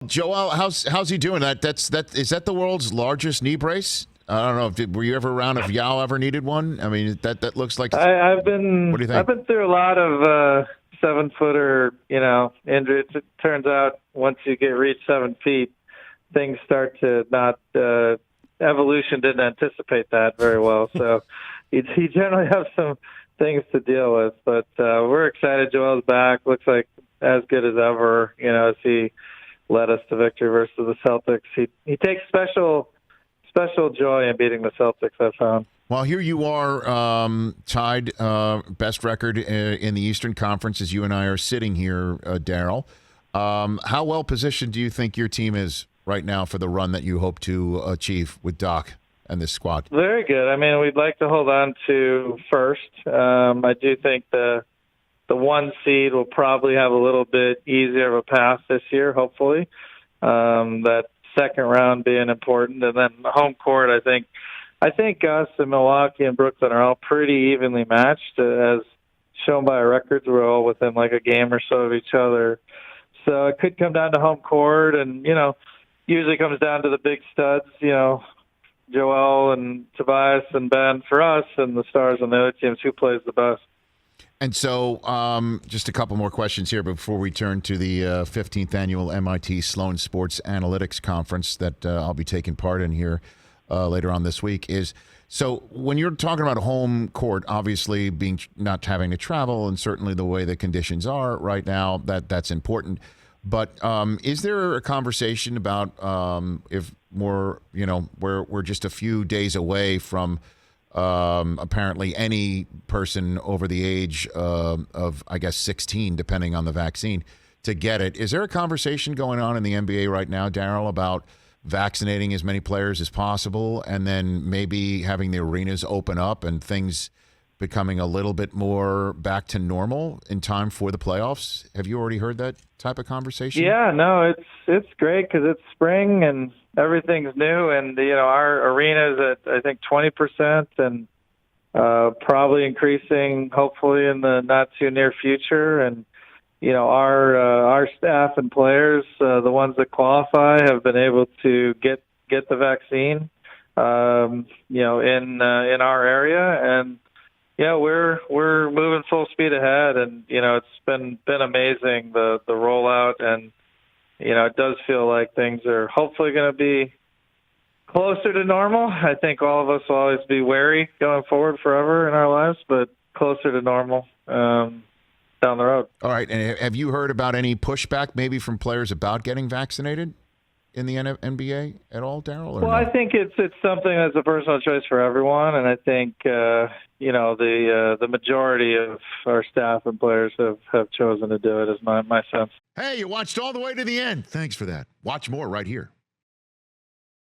Joel, how's he doing? Is that the world's largest knee brace? I don't know. Were you ever around if Yao ever needed one? I mean, that looks like. I've been. What do you think? I've been through a lot of 7-footer, injuries. It turns out once you reach 7 feet, things start to not. Evolution didn't anticipate that very well, so you generally have some things to deal with. But we're excited. Joel's back. Looks like as good as ever. As he led us to victory versus the Celtics. He takes special joy in beating the Celtics, I found. Well, here you are, tied best record in the Eastern Conference as you and I are sitting here, Daryl. How well positioned do you think your team is right now for the run that you hope to achieve with Doc and this squad? Very good. I mean, we'd like to hold on to first. I do think the 1 seed will probably have a little bit easier of a path this year, hopefully. That second round being important. And then home court, I think us and Milwaukee and Brooklyn are all pretty evenly matched, as shown by our records. We're all within like a game or so of each other. So it could come down to home court, and, usually comes down to the big studs, Joel and Tobias and Ben for us, and the stars on the other teams, who plays the best. And so just a couple more questions here before we turn to the 15th annual MIT Sloan Sports Analytics Conference that I'll be taking part in here later on this week. So when you're talking about home court, obviously not having to travel, and certainly the way the conditions are right now, that's important. But is there a conversation about if we're just a few days away from apparently any person over the age of, I guess, 16, depending on the vaccine, to get it? Is there a conversation going on in the NBA right now, Daryl, about vaccinating as many players as possible and then maybe having the arenas open up and things becoming a little bit more back to normal in time for the playoffs? Have you already heard that type of conversation? Yeah, no, it's great because it's spring and everything's new, and our arena is at, I think, 20%, and probably increasing hopefully in the not too near future. And our staff and players, the ones that qualify, have been able to get the vaccine, in our area. And yeah, we're moving full speed ahead, and it's been amazing, the rollout, and it does feel like things are hopefully going to be closer to normal. I think all of us will always be wary going forward forever in our lives, but closer to normal down the road. All right, and have you heard about any pushback maybe from players about getting vaccinated in the NBA at all, Daryl? Well, no? I think it's something that's a personal choice for everyone, and I think the majority of our staff and players have chosen to do it, is my sense. Hey, you watched all the way to the end. Thanks for that. Watch more right here.